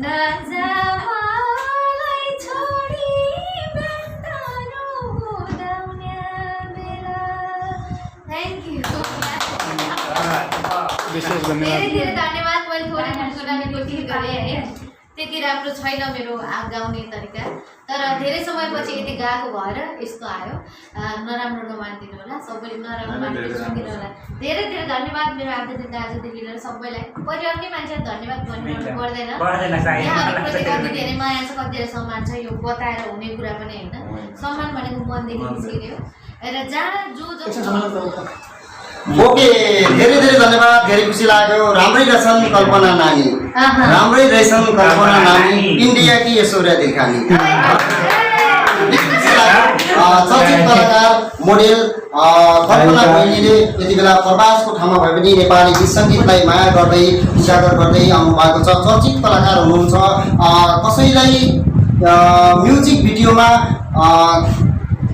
नजालाई छोडी बेन्टानो उदाउने बेला। Thank you. विशेष धन्यवाद। धेरै धेरै धन्यवाद। मैले थोरै गुनगुनाउने कोसिस गरेँ है, त्यति राम्रो छैन मेरो गाउने तरिका, तर धेरै समयपछि यति गाएको भएर यस्तो आयो। नराम्रो नमानिदिनु होला, सबैले नराम्रो मानेर सुनिदिनु होला। धेरै धेरै धन्यवाद मेरो आदित्य दाजुदेखि लिएर सबैलाई। परिवारकै मान्छेलाई धन्यवाद भन्नु पर्दैन, यहाँहरूप्रति कति धेरै माया छ, कति धेरै सम्मान छ, यो बताएर हुने कुरा पनि होइन। सम्मान भनेको मनदेखि निस्किने हो र जहाँ जो ओके, धेरै धेरै धन्यवाद। धेरै खुसी लाग्यो। राम्रै रहेछन् कल्पना नानी, राम्रै रहेछन् कल्पना नानी, इन्डियाकी ऐश्वर्या देखानी। चलचित्र कलाकार मोडेल कल्पना बहिनीले यति बेला प्रवासको ठाउँमा भए पनि नेपाली गीत सङ्गीतलाई माया गर्दै उजागर गर्दै आउनु भएको छ। चलचित्र कलाकार हुनुहुन्छ। कसैलाई म्युजिक भिडियोमा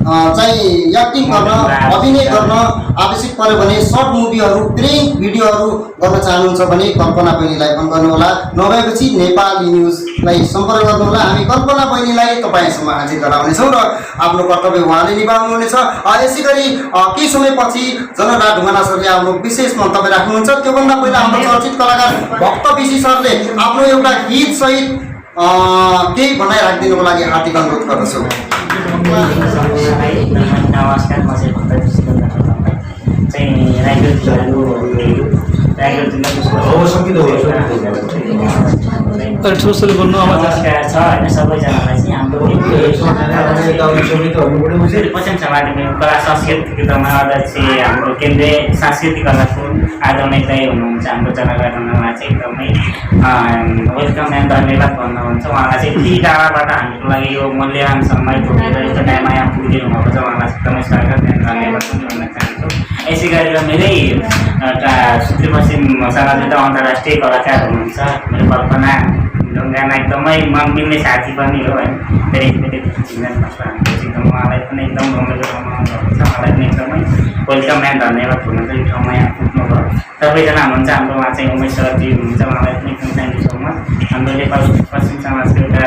चाहिँ एक्टिङ गर्न, अभिनय गर्न आवश्यक पर्यो भने सर्ट मुभीहरू, प्रेङ्क भिडियोहरू गर्न चाहनुहुन्छ भने कल्पना बहिनीलाई फोन गर्नुहोला। नभएपछि नेपाली न्युजलाई सम्पर्क गर्नुहोला। हामी कल्पना बहिनीलाई तपाईँसँग हाजिर गराउनेछौँ र आफ्नो कर्तव्य उहाँले निभाउनुहुनेछ। यसै गरी केही समयपछि जनराज ढुङ्गाना सरले आफ्नो विशेष मन्तव्य राख्नुहुन्छ। त्योभन्दा पहिला हाम्रो चलचित्र कलाकार भक्त विशी सरले आफ्नो एउटा गीतसहित केही भनाइ राखिदिनुको लागि हार्दिक अनुरोध गर्दछु। नमस्कार, म चाहिँ भक्त विशी चाहिँ रायगढ जिल्लाको नमस्कार छ होइन सबैजनालाई चाहिँ हाम्रो पश्चिम समाजमा कला संस्कृति केन्द्रमा अध्यक्ष हाम्रो केन्द्रीय सांस्कृतिक कलाको आदरणीय दाइ हुनुहुन्छ। हाम्रो जनगणनामा चाहिँ एकदमै वेलकम एन्ड धन्यवाद भन्नुहुन्छ। उहाँलाई चाहिँ यति टाढाबाट हाम्रो लागि यो मूल्यवान समय पुगेर यस्तो टाइममा यहाँ पुगिदिनु भएको छ। उहाँलाई एकदमै स्वागत एन्ड धन्यवाद पनि भन्न चाहन्छु। यसै गरेर मेरै सुदूरपश्चिम चलचित्र अन्तर्राष्ट्रिय कलाकार हुनुहुन्छ मेरो कल्पना ढुङ्गाना, एकदमै मन मिल्ने साथी पनि हो होइन। धेरै चिन्जान पर्छ हाम्रो एकदम, उहाँलाई पनि एकदम रमाइलो रमाउनुहुन्छ। उहाँलाई पनि एकदमै वेलकम एन्ड धन्यवाद हुनुहुन्छ। यो ठाउँमा यहाँ पुग्नुभयो सबैजना हुनुहुन्छ। हाम्रो उहाँ चाहिँ उमेश सरजी हुनुहुन्छ, उहाँलाई पनि एकदम थ्याङ्क यू सो मच। हाम्रो नेपाल पश्चिम समाजको एउटा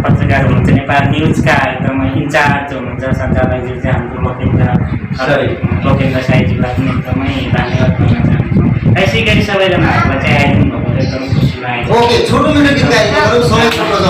पत्रकार हुनुहुन्छ, नेपाल न्युजका एकदमै इन्चार्ज हुनुहुन्छ सञ्चालकज्यू चाहिँ हाम्रो लोकेन्द्र साईज्यूलाई पनि एकदमै धन्यवाद भन्न चाहन्छु। यसै गरी सबैजनाहरूलाई चाहिँ आइदिनु भएको एकदमै खुसी लागेको। ओके, छोटो मिठो गीत गाइदिनु समय छोटो छ।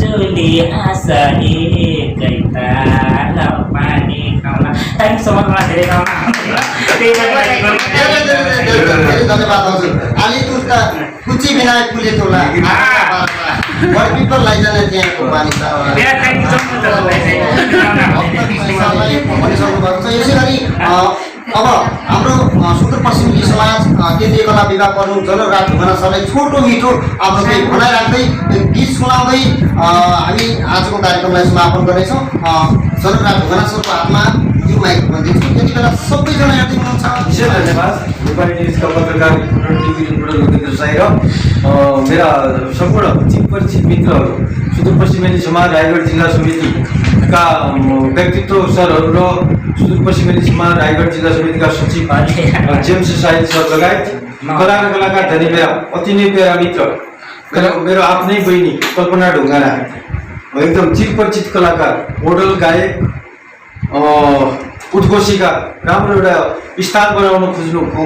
चोली आशा एकैता पानी खाउला। Thank you so much. मलाई धेरै धन्यवाद हजुर। अलिपुरका कुची विनायक पुले तोला पिपललाई जाने त्यहाँको पानी छ। यसै गरी अब हाम्रो सुदूरपश्चिमी समाज केन्द्रीय कला विभाग प्रमुख जनराज ढुङ्गाना सरलाई छोटो मिठो आफ्नो केही भनाइ राख्दै गीत सुनाउँदै हामी आजको कार्यक्रमलाई समापन गर्नेछौँ। जनराज ढुङ्गाना सरको हातमा यो माइक भनिदिन्छु। त्यति बेला सबैजना हेर्दै हुनुहुन्छ। विशेष धन्यवाद नेपाली न्युजका पत्रकार टिभी रिपोर्टर लोकेन्द्र साई र मेरा सम्पूर्ण चिरपरिचित मित्रहरू, सुदूरपश्चिमेली समाज रायगढ जिल्ला समितिका व्यक्तित्व सरहरू र सुदूरपश्चिमेली समाज रायगढ जिल्ला समितिका सचिव जेम्स साई सर लगायत कलाकार धनी मेरा अति नै प्यारा मित्र मेरो आफ्नै बहिनी कल्पना ढुङ्गाना, एकदम चिरपरिचित कलाकार, मोडल, गायक, उद्घोषिका, राम्रो एउटा स्थान बनाउन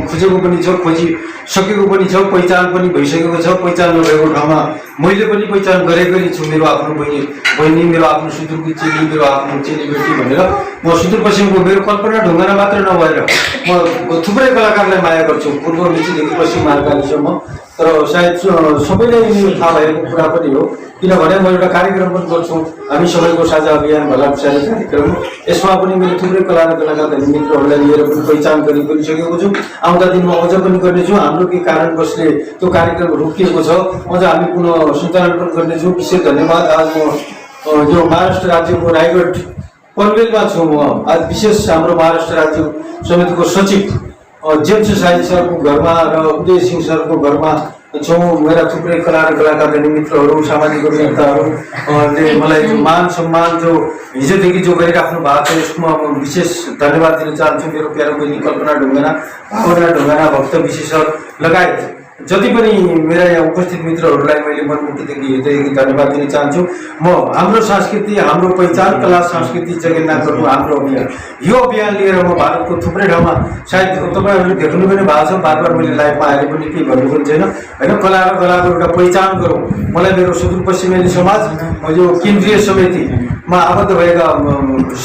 खोजेको पनि छ, खोजिसकेको पनि छ, पहिचान पनि भइसकेको छ। पहिचान नभएको ठाउँमा मैले पनि पहिचान गरेकै छु। मेरो आफ्नो बहिनी, मेरो आफ्नो सुदूरको चेली, मेरो आफ्नो चेलीबेटी भनेर म सुदूरपश्चिमको मेरो कल्पना ढुङ्गाना मात्र नभएर म थुप्रै कलाकारलाई माया गर्छु, पूर्व मेचीदेखि पश्चिम महाकालीसम्म। तर सायद सबैलाई थाहा भएको कुरा पनि हो, किनभने म एउटा कार्यक्रम पनि गर्छु, हामी सबैको साझा अभियान भला विषय कार्यक्रम। यसमा पनि मैले थुप्रै कलाकार मित्रहरूलाई लिएर पनि पहिचान गरिसकेको छु। आउँदा दिनमा अझ पनि गर्नेछु। हाम्रो केही कारणवशले त्यो कार्यक्रम रोकिएको छ, अझ हामी पुनः सञ्चालन पनि गर्नेछौँ। विशेष धन्यवाद। आज म यो महाराष्ट्र राज्यको रायगढ पनवेलमा छु। म आज विशेष हाम्रो महाराष्ट्र राज्य समितिको सचिव जेम्स साई सरको घरमा र उदय सिंह सरको घरमा छौँ। मेरा थुप्रै कला र कलाकार मित्रहरू, सामाजिक नेताहरूले मलाई जो मान सम्मान जो हिजोदेखि जो गरिराख्नु भएको छ यसमा म विशेष धन्यवाद दिन चाहन्छु। मेरो प्यारो बहिनी कल्पना ढुङ्गाना, भावना ढुङ्गाना, भक्त विशेषर लगायत जति पनि मेरा यहाँ उपस्थित मित्रहरूलाई मैले मनमुखीदेखि हृदयदेखि धन्यवाद दिन चाहन्छु। म हाम्रो संस्कृति, हाम्रो पहिचान, कला संस्कृति जगेर्ना गर्नु हाम्रो अभियान, यो अभियान लिएर म भारतको थुप्रै ठाउँमा सायद तपाईँहरूले देख्नु पनि भएको छ, बार बार मैले लाइभमा आएर पनि केही भन्नु पनि छैन होइन। कला र कलाको एउटा पहिचान गरौँ। मलाई मेरो सुदूरपश्चिमेली समाज, यो केन्द्रीय समितिमा आबद्ध भएका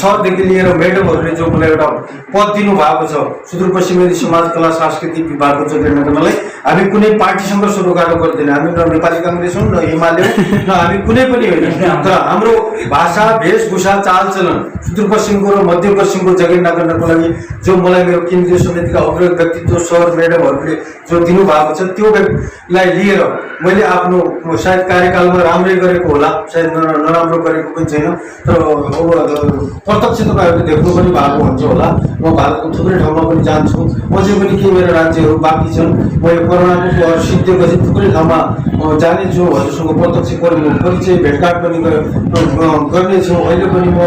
सरदेखि लिएर म्याडमहरूले जो मलाई एउटा पद दिनुभएको छ सुदूरपश्चिमेली समाज कला सांस्कृतिक विभागको जगेर्ना गर्नलाई, हामी कुनै पार्टीसँग सरोकारो गर्दैन। हामी न नेपाली काङ्ग्रेस हौँ, न एमाले हौँ, न हामी कुनै पनि होइन। तर हाम्रो भाषा, वेशभूषा, चालचलन सुदूरपश्चिमको र मध्यपश्चिमको जगेर्ना गर्नको लागि जो मलाई मेरो केन्द्रीय समितिका अग्रणी व्यक्तित्व सर म्याडमहरूले जो दिनुभएको छ त्योलाई लिएर मैले आफ्नो सायद कार्यकालमा राम्रै गरेको होला, सायद नराम्रो गरेको पनि छैन। तर प्रत्यक्ष तपाईँहरूले देख्नु पनि भएको हुन्छ होला। म भारतको थुप्रै ठाउँमा पनि जान्छु, अझै पनि केही मेरो राज्यहरू बाँकी छन्। मैले कोरोनाको कहर सिद्धिएपछि थुप्रै ठाउँमा जानेछु, हजुरसँग प्रत्यक्ष परिचय भेटघाट पनि गर्नेछु। अहिले पनि म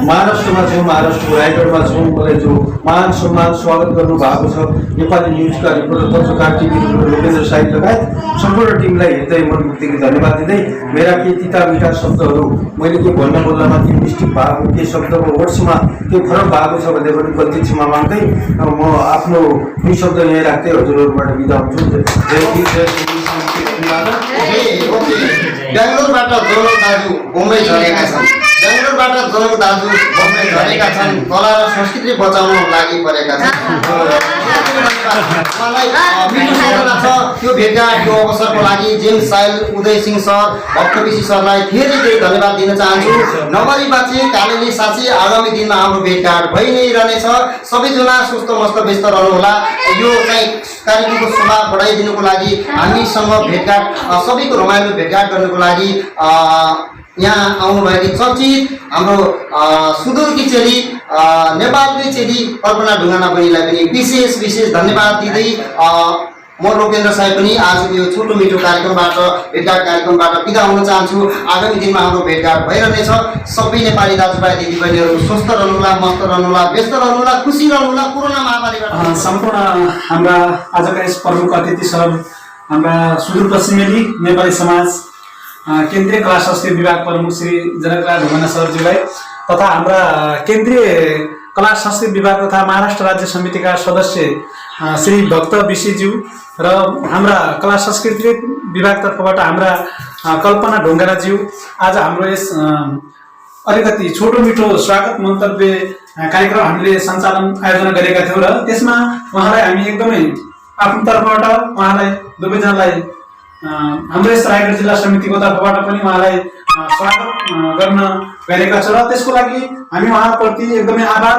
महाराष्ट्रमा छु, महाराष्ट्रको रायगढमा छु। मलाई जो मान सम्मान स्वागत गर्नुभएको छ नेपाली न्युजका रिपोर्टर पत्रकार टिभी लोकेन्द्र साई लगायत सम्पूर्ण टिमलाई हृदय मनमुक्तिको धन्यवाद दिँदै मेरा केही तिता मिठा शब्दहरू मैले के भन्न बोल्दामा केही मिस्टेक भएको, केही शब्दको वर्ड्समा केही फरक भएको छ भने पनि गल्ती क्षमा माग्दै म आफ्नो दुई शब्द यहीँ राख्दै हजुरहरूबाट बिदा हुन्छु। जय हिन्द, जय बेङ्गलोरबाट जनक दाजु बम्बई झरेका छन्। बेङ्गलोरबाट जनक दाजु बम्बई झरेका छन्, कला र संस्कृति बचाउन लागि परेका छन्। मलाई मिठो सम्झना छ त्यो भेटघाट, त्यो अवसरको लागि जेम्स साइल, उदय सिंह सर, भक्त विशी सरलाई धेरै धेरै धन्यवाद दिन चाहन्छु। नगरी बाँचे कालेली साँचे, आगामी दिनमा हाम्रो भेटघाट भइ नै रहनेछ। सबैजना सुस्त मस्त व्यस्त रहनुहोला। यो चाहिँ कार्यक्रमको शोभा बढाइदिनुको लागि हामीसँग भेटघाट, सबैको रमाइलो भेटघाट गर्नुको लागि यहाँ आउनुभएकी चर्चित हाम्रो सुदूरकी चेली, नेपालकै चेली कल्पना ढुङ्गाना बहिनीलाई पनि विशेष विशेष धन्यवाद दिँदै म लोकेन्द्र साई पनि आजको यो छोटो मिठो कार्यक्रमबाट, भेटघाट कार्यक्रमबाट बिदा हुन चाहन्छु। आगामी दिनमा हाम्रो भेटघाट भइरहनेछ। सबै नेपाली दाजुभाइ दिदीबहिनीहरू स्वस्थ रहनुहोला, मस्त रहनुहोला, व्यस्त रहनुहोला, खुसी रहनुहोला। कोरोना महामारीबाट सम्पूर्ण हाम्रा आजका यस प्रमुख अतिथि सर, हाम्रा सुदूरपश्चिमेली नेपाली समाज केन्द्रीय कला संस्कृति विभाग प्रमुख श्री जनकराज ढुङ्गाना सरज्यूलाई तथा हाम्रा केन्द्रीय कला संस्कृति विभाग तथा महाराष्ट्र राज्य समितिका सदस्य श्री भक्त विशीज्यू र हाम्रा कला संस्कृति विभाग तर्फबाट हाम्रा कल्पना ढुङ्गानाज्यू आज हाम्रो यस अलिकति छोटो मिठो स्वागत मन्तव्य कार्यक्रम हामीले सञ्चालन आयोजना गरेका थियौँ र त्यसमा उहाँलाई हामी एकदमै आफ्नो तर्फबाट उहाँलाई दुवैजनालाई हाम्रो यस रायगढ जिल्ला समितिको तर्फबाट पनि उहाँलाई स्वागत गर्न गरेका छौँ र त्यसको लागि हामी उहाँप्रति एकदमै आभार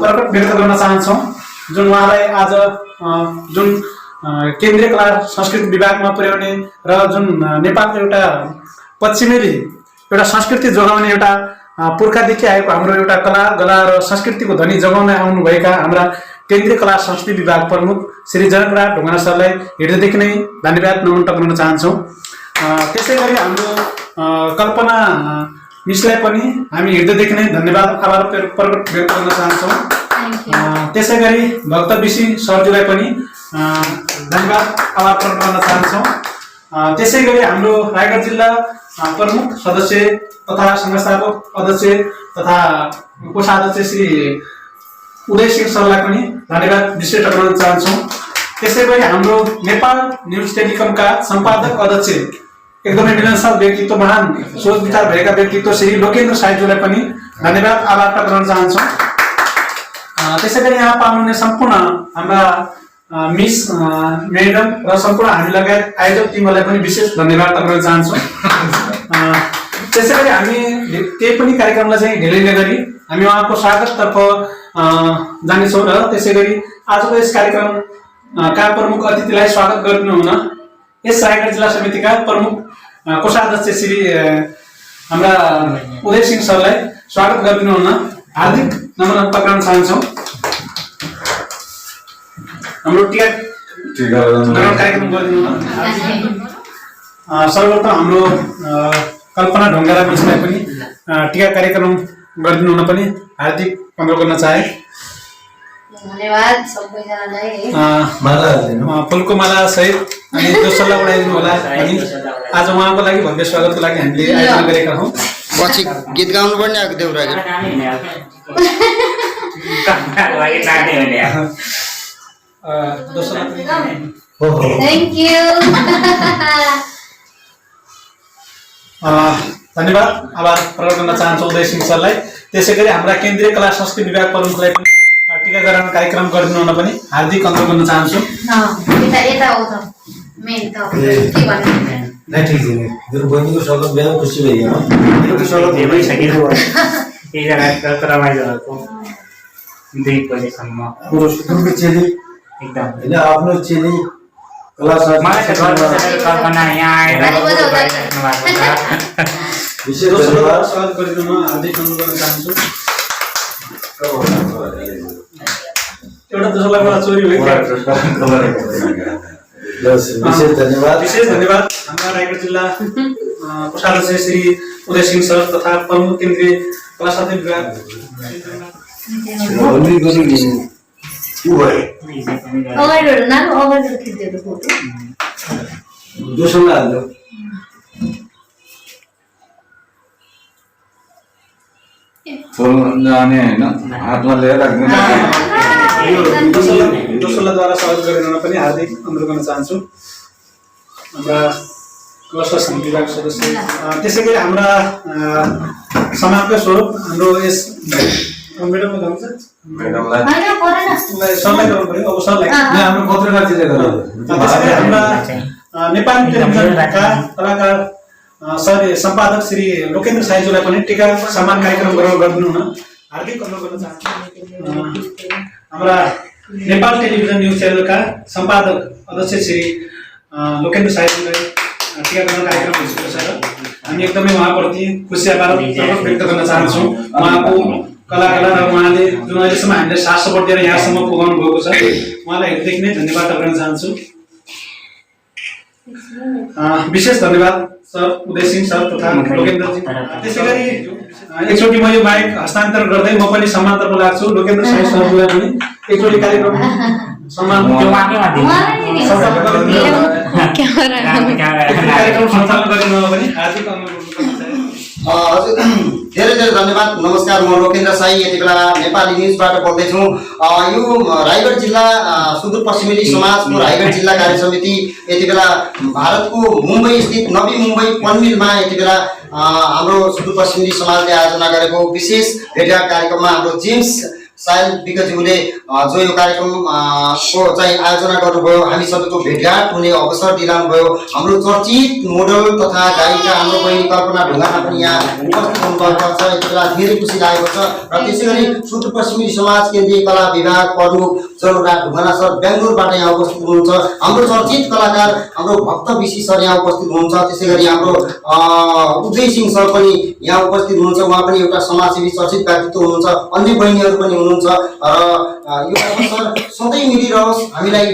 प्रकट व्यक्त गर्न चाहन्छौँ। जुन उहाँलाई आज जुन केन्द्रीय कला संस्कृति विभागमा पुर्याउने र जुन नेपालको एउटा पश्चिमेली एउटा संस्कृति जोगाउने एउटा पुर्खादेखि आएको हाम्रो एउटा कला गला र संस्कृतिको ध्वनि जगाउन आउनुभएका हाम्रा केन्द्रीय कला संस्कृति विभाग प्रमुख श्री जनकराज ढुङ्गाना सरलाई हृदयदेखि नै धन्यवाद नमन टक्राउन चाहन्छौँ। त्यसै गरी हाम्रो कल्पना मिसलाई पनि हामी हृदयदेखि नै धन्यवाद आभार प्रकट व्यक्त गर्न चाहन्छौँ। त्यसै गरी भक्त विशी सरज्यूलाई पनि धन्यवाद आभार प्रकट गर्न चाहन्छौँ। त्यसै गरी हाम्रो रायगढ जिल्ला प्रमुख सदस्य तथा संस्थापक अध्यक्ष तथा कोषाध्यक्ष श्री उदय सिंह सरलाई पनि धन्यवाद विशेष टक्राउन चाहन्छौँ। त्यसै गरी हाम्रो नेपाल न्युज टेलिकमका सम्पादक अध्यक्ष एकदमै मिलनसार व्यक्तित्व, महान सोच विचार भएका व्यक्तित्व श्री लोकेन्द्र साईज्यूलाई पनि धन्यवाद आभार टक्राउन चाहन्छौँ। त्यसै गरी यहाँ पाउनुहुने सम्पूर्ण हाम्रा मिस म्याडम र सम्पूर्ण हामी लगायत आयोजक टिमहरूलाई पनि विशेष धन्यवाद टक्राउन चाहन्छौँ। त्यसै गरी हामी केही पनि कार्यक्रमलाई चाहिँ ढिलै नगरी हामी उहाँको स्वागततर्फ जानेछौँ र त्यसै गरी आजको यस कार्यक्रमका प्रमुख अतिथिलाई स्वागत गर्नुहुन यस रायगढ जिल्ला समितिका प्रमुख कोषाध्यक्ष श्री हाम्रा उदय सिंह सरलाई स्वागत गरिदिनुहुन हार्दिक नमन टक्राउन चाहन्छौँ। हाम्रो टीकाकरण कार्यक्रम गरिदिनु न। सर्वप्रथम हाम्रो कल्पना ढुङ्गारा मिसलाई पनि टीका कार्यक्रम गरिदिनु हुन पनि हार्दिक अनुरोध गर्न चाहे। धन्यवाद सबैजनालाई है। फुलको माला सहित अनि दोस्रोलाई उडाइदिनु होला अनि आज उहाँको लागि भव्य स्वागतको लागि हामीले आयोजना गरेका हौँ। पछि गीत गाउनु पर्ने आएको देउराज थ्याङ्क यू। धन्यवाद आभार प्रकट गर्न चाहन्छु उदय सिंह सरलाई। त्यसै गरी हाम्रा केन्द्रीय कला संस्कृति विभाग प्रमुखलाई पनि टीकाकरण कार्यक्रम गरिदिनु हुन पनि हार्दिक अनुरोध गर्न चाहन्छु। यता हो त मेन त के भन्नु नहीं ठीक है मेरो बहिनीको स्वागत बिहान खुसी भयो मेरो स्वागत भइसक्यो एकजना रमाइलोको 2 बजेसम्म मेरो सुदूरको चेली एकदम हैन आफ्नो चेली कला मलाई त कल्पना यहाँ आएर विशेष दोस्रोलाई स्वागत गरिदिनु हुन हार्दिक अनुरोध गर्न चाहन्छु। एउटा दोस्रोलाई मलाई चोरी भयो। विशेष धन्यवाद हाम्रा रायगढ जिल्ला कोषाध्यक्ष श्री उदय सिंह सर तथा प्रमुख केन्द्रीय कला संस्कृति विभाग अगाडि नानु अगाडि खिच्दिनु फोटो दोस्रोलाई हाल्नु फुल जाने हैन हातमा लिएर राख्नु दोस्रोद्वारा स्वागत गरिदिन पनि हार्दिक अनुरोध गर्न चाहन्छु हाम्रा कला संस्कृति विभाग सदस्य। त्यसै गरी हाम्रा समाजको स्वरूप हाम्रो यस मेडमले गाउँछ मेडमलाई सरलाई गर्नु पर्यो अब सरलाई हाम्रो पत्रकारजीले गर्नु त्यसै गरी हाम्रा नेपाली टेलिभिजनका कलाकार सर सम्पादक श्री लोकेन्द्र साईज्यूलाई पनि टीका सम्मान कार्यक्रम गरिदिनु हुन हार्दिक अनुरोध गर्न चाहन्छु। हाम्रा नेपाल टेलिभिजन न्युज च्यानलका सम्पादक अध्यक्ष श्री लोकेन्द्र साईज्यूलाई टीकाकरण कार्यक्रम भइसकेको छ र हामी एकदमै उहाँप्रति खुसी आभार व्यक्त गर्न चाहन्छौँ। उहाँको कलाकार र उहाँले जुन अहिलेसम्म हामीले साथ सपोर्ट दिएर यहाँसम्म पुगाउनु भएको छ उहाँलाई हृदयदेखि नै धन्यवाद गर्न चाहन्छु। विशेष धन्यवाद सर उदय सिंह सर तथा लोकेन्द्रजी। त्यसै गरी एकचोटि म यो माइक हस्तान्तरण गर्दै म पनि सम्मानतर्फ लाग्छु लोकेन्द्र साई सरलाई पनि एकचोटि कार्यक्रम सम्मान कार्यक्रम सञ्चालन गरिदिनु पनि हार्दिक अनुरोध गर्न चाहे। हजुर धेरै धेरै धन्यवाद। नमस्कार, म लोकेन्द्र साई यति बेला नेपाली न्युजबाट बोल्दैछु। यो रायगढ जिल्ला सुदूरपश्चिमेली समाजको रायगढ जिल्ला कार्य समिति यति बेला भारतको मुम्बई स्थित नवी मुम्बई पनमिलमा यति बेला हाम्रो सुदूरपश्चिमेली समाजले आयोजना गरेको विशेष भेटघाट कार्यक्रममा हाम्रो जेम्स साइल विकज्यूले जो यो कार्यक्रम को चाहिँ आयोजना गर्नुभयो, हामी सबैको भेटघाट हुने अवसर दिलाउनुभयो। हाम्रो चर्चित मोडल तथा गायिका हाम्रो बहिनी कल्पना ढुङ्गाना पनि यहाँ उपस्थित हुनुभएको छ। यति बेला धेरै खुसी लागेको छ। र त्यसै गरी सुदूरपश्चिमी समाज केन्द्रीय कला विभाग प्रमुख जलराज ढुङ्गाना सर बेङ्गलोरबाट यहाँ उपस्थित हुनुहुन्छ। हाम्रो चर्चित कलाकार हाम्रो भक्त विशी सर यहाँ उपस्थित हुनुहुन्छ। त्यसै गरी हाम्रो उदय सिंह सर पनि यहाँ उपस्थित हुनुहुन्छ। उहाँ पनि एउटा समाजसेवी चर्चित व्यक्तित्व हुनुहुन्छ। अन्य बहिनीहरू पनि हुनुहुन्छ र यो अवसर सधैँ मिलिरहोस्। हामीलाई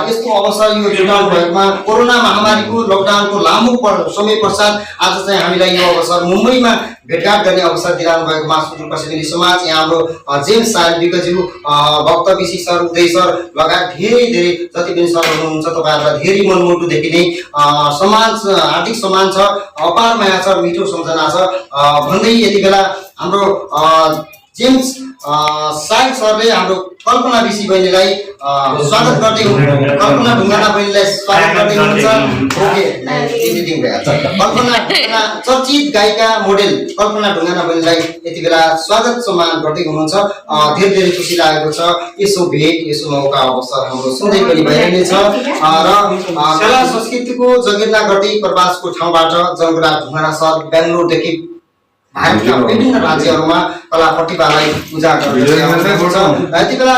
यस्तो अवसर यो जुटाउनु भएकोमा कोरोना महामारीको लकडाउनको लामो समय पश्चात आज चाहिँ हामीलाई यो अवसर मुम्बईमा भेटघाट गर्ने अवसर दिलाउनु भएकोमा सुदूरपश्चिमेली समाज यहाँ हाम्रो जेम्स साइल विकज्यू भक्त विशी सर उदय सर लगायत धेरै धेरै जति पनि सरहरू हुनुहुन्छ तपाईँहरूलाई धेरै मनमुटुदेखि नै समाज हार्दिक सम्मान छ, अपार माया छ, मिठो सम्झना छ भन्दै यति बेला हाम्रो जेम्स साइल सरले हाम्रो कल्पना विशी बहिनीलाई स्वागत गर्दै कल्पना ढुङ्गाना बहिनीलाई स्वागत गर्दै हुनुहुन्छ। ओके एडिटिङ भइहाल्छ। कल्पना चर्चित गायिका मोडेल कल्पना ढुङ्गाना बहिनीलाई यति बेला स्वागत सम्मान गर्दै हुनुहुन्छ। धेरै धेरै खुसी लागेको छ। यसो भेट यसो मौका अवसर हाम्रो सधैँ पनि भइरहेनेछ र कला संस्कृतिको जगेर्ना गर्दै प्रवासको ठाउँबाट जलराज ढुङ्गाना सर बेङ्गलोरदेखि भारतका विभिन्न राज्यहरूमा कला प्रतिभालाई उजागर यति बेला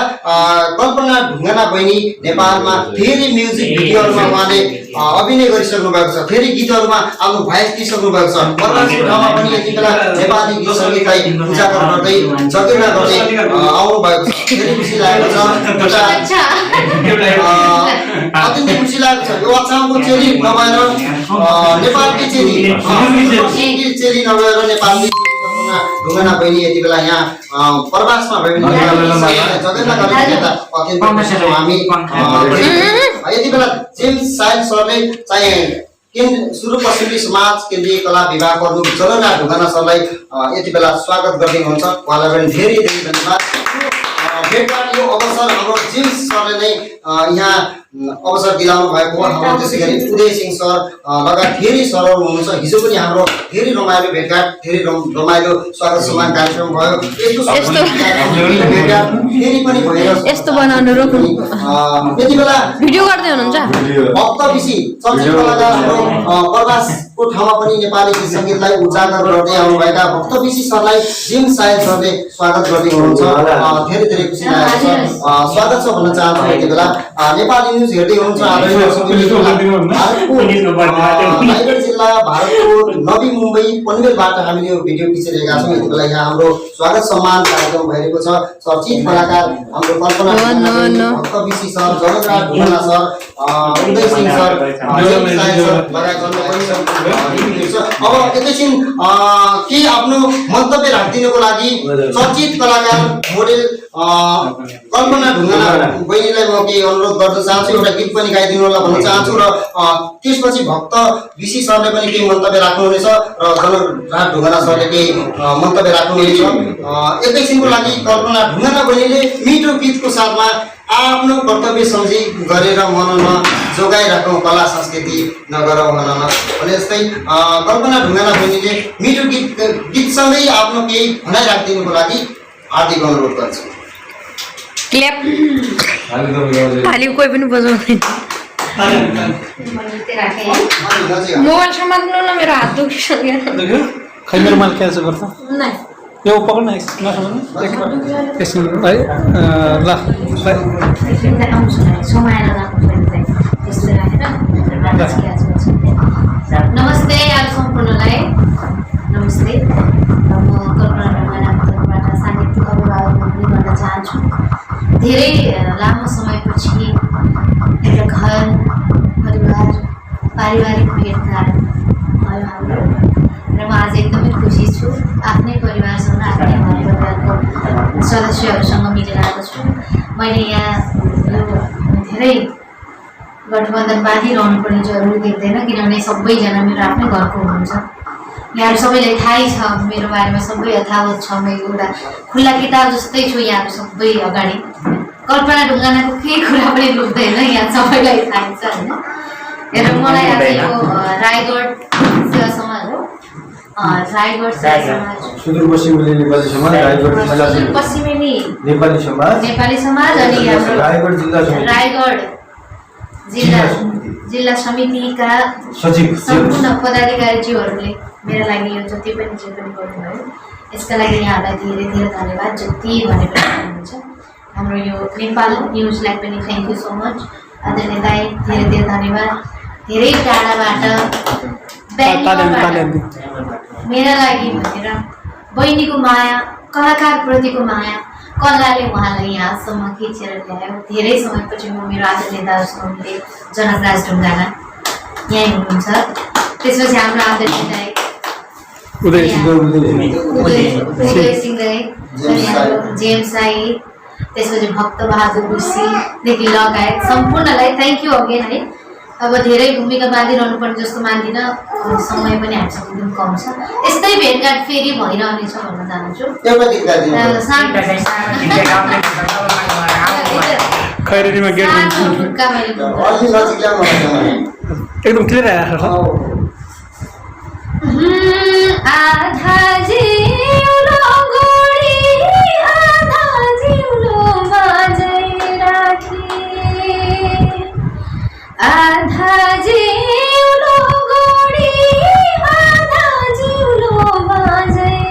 कल्पना ढुङ्गाना बहिनी नेपालमा धेरै म्युजिक भिडियोहरूमा उहाँले अभिनय गरिसक्नु भएको छ, धेरै गीतहरूमा आफ्नो भोइस दिइसक्नु भएको छ। परवासको ठाउँमा पनि यति बेला नेपाली गीत सङ्गीतलाई उजागर गर्दै जगेर्ना गर्दै आउनु भएको छ। धेरै खुसी लागेको छ, अत्यन्तै खुसी लागेको छ। यो अछामको चेली नभएर नेपालकै चेली चेली नभएर नेपालकै ढुङ्गाना बहिनी यति बेला यहाँ प्रवासमा हामी यति बेला जेम्स साइल सरले चाहिँ सुदूरपश्चिमी समाज केन्द्रीय कला विभाग प्रमुख जनकराज ढुङ्गाना सरलाई यति बेला स्वागत गरिदिनुहुन्छ। उहाँलाई पनि धेरै धेरै धन्यवाद। भेटघाट यो अवसर हाम्रो जेम्स सरले नै यहाँ अवसर दिलाउनु भएको हो। हाम्रो त्यसै गरी उदय सिंह सर लगायत धेरै सरहरू हुनुहुन्छ। हिजो पनि हाम्रो धेरै रमाइलो भेटघाट, धेरै रमाइलो स्वागत सम्मान कार्यक्रम भयो। भेटघाट फेरि पनि भएर यस्तो बनाउनु रोक्नु यति बेला भिडियो गर्दै हुनुहुन्छ। भक्त विशी चलचित्र कलाकार हाम्रो प्रवासको ठाउँमा पनि नेपाली गीत सङ्गीतलाई उजागर गर्दै आउनुभएका भक्त विशी सरलाई जिम साइल सरले स्वागत गर्दै हुनुहुन्छ। धेरै धेरै खुसी लागेको छ, स्वागत छ भन्न चाहन्छु। यति बेला नेपाली न्युज हेर्दै हुनुहुन्छ। रायगढ जिल्ला भारतको नवी मुम्बई पनवेलबाट हामीले यो भिडियो खिचिरहेका छौँ। यति बेला यहाँ हाम्रो स्वागत सम्मान कार्यक्रम भइरहेको छ। चर्चित कलाकार हाम्रो कल्पना भक्त विशी sir, Janakraj Dhungana sir, Uday Singh sir, लगायत अब एकैछिन के आफ्नो मन्तव्य राखिदिनुको लागि चर्चित कलाकार मोडेल कल्पना ढुङ्गाना बहिनीलाई म के अनुरोध गर्न चाहन्छु, एउटा गीत पनि गाइदिनु होला भन्न चाहन्छु र त्यसपछि भक्त विशी सरले पनि केही मन्तव्य राख्नुहुनेछ र जनकराज ढुङ्गाना सरले केही मन्तव्य राख्नुहुनेछ। एकैछिनको लागि कल्पना ढुङ्गाना बहिनीले मिठो गीतको साथमा आफ्नो कर्तव्य सम्झी गरेर मननमा जोगाइराखौँ कला संस्कृति नगरौँ भनन भने जस्तै कल्पना ढुङ्गाना बहिनीले मिठो गीतसँगै आफ्नो केही भनाइ राखिदिनुको लागि हार्दिक अनुरोध गर्छु। क्ल्याप हाली कोही पनि बजाउँदैन। मोबाइल समात्नु न, मेरो हात दुखिसक्यो। खै मेरो माल क्या गर्छ यो पकड्न नसम्म ल नमस्ते आज सम्पूर्णलाई नमस्ते। म कल्पना ढुङ्गानाबाट साहित्यिक अभिभावक पनि गर्न चाहन्छु। धेरै लामो समयपछि एउटा घर परिवार पारिवारिक भेटघाट भयो हाम्रो र म आज एकदमै खुसी छु। आफ्नै परिवारसँग आफ्नै परिवारको सदस्यहरूसँग मिलेर आएको छु। मैले यहाँ यो धेरै गठबन्धन बाँधिरहनु पर्ने जरुरी देख्दैन, किनभने सबैजना मेरो आफ्नै घरको हुनुहुन्छ। यहाँहरू सबैलाई थाहै छ मेरो बारेमा, सबै यथावत छ। म एउटा खुल्ला किताब जस्तै छु यहाँहरू सबै अगाडि। कल्पना ढुङ्गानाको केही कुरा पनि लुक्दैन, यहाँ सबैलाई थाहै छ होइन। र मलाई आज यो रायगढ सेवा समाज हो, रायगढ सेवा समाज सुदूरपश्चिमेली नेपाली समाज, रायगढ पश्चिमेली नेपाली समाज अनि हाम्रो रायगढ जिल्ला समितिका सचिव सम्पूर्ण पदाधिकारीज्यूहरूले मेरो लागि यो जति पनि जे पनि गर्नुभयो यसका लागि यहाँहरूलाई धेरै धेरै धन्यवाद। जति भने पनि हुनुहुन्छ। हाम्रो यो नेपाल न्युजलाई पनि थ्याङ्क यू सो मच। आदरणीय दाइ धेरै धेरै धन्यवाद। धेरै टाढाबाट मेरा लागि भनेर बहिनीको माया, कलाकारप्रतिको माया, कलाले उहाँलाई यहाँसम्म खिचेर ल्यायो। धेरै समयपछि म मेरो आदरणीय दाजुहरूले जनकराज ढुङ्गाना यहीँ हुनुहुन्छ। त्यसपछि हाम्रो आदरणीय दाइ उदय सिंह दाइ, अनि हाम्रो जेम्स दाइ, त्यसपछि भक्त बहादुर विशीदेखि लगायत सम्पूर्णलाई थ्याङ्क यू अगेन है। अब धेरै भूमिका बाँधिरहनु पर्ने जस्तो मान्दिनँ, समय पनि हामीसँग एकदम कम छ। यस्तै भेटघाट फेरि भइरहनेछ भन्न चाहन्छु। एकदम क्लियर आएको आधा जिउलो गोडी आधा जिउलो बाजै राखी, आधा जिउलो गोडी आधा जिउलो बाजै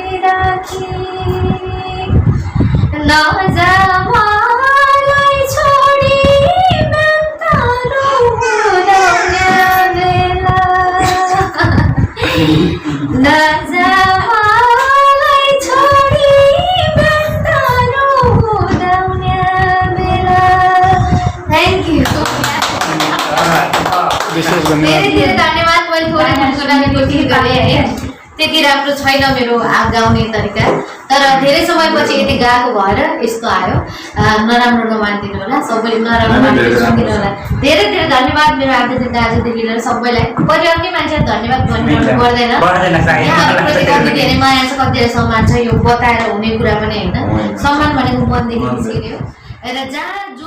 विशेष धेरै धेरै धन्यवाद। मैले थोरै फोनको लागि कोसिस गरेँ है, त्यति राम्रो छैन मेरो गाउने तरिका, तर धेरै समयपछि यति गाएको भएर यस्तो आयो। नराम्रो नमानिदिनु होला, सबैले नराम्रो मानिदिनु होला। धेरै धेरै धन्यवाद मेरो आदित्य दाजुदेखि लिएर सबैलाई। परिवारकै मान्छेलाई धन्यवाद भन्नु पर्दैन, यहाँहरूप्रति कति धेरै माया छ, कति धेरै सम्मान छ, यो बताएर हुने कुरा पनि होइन। सम्मान भनेको मनदेखि निस्किने हो र जहाँ जो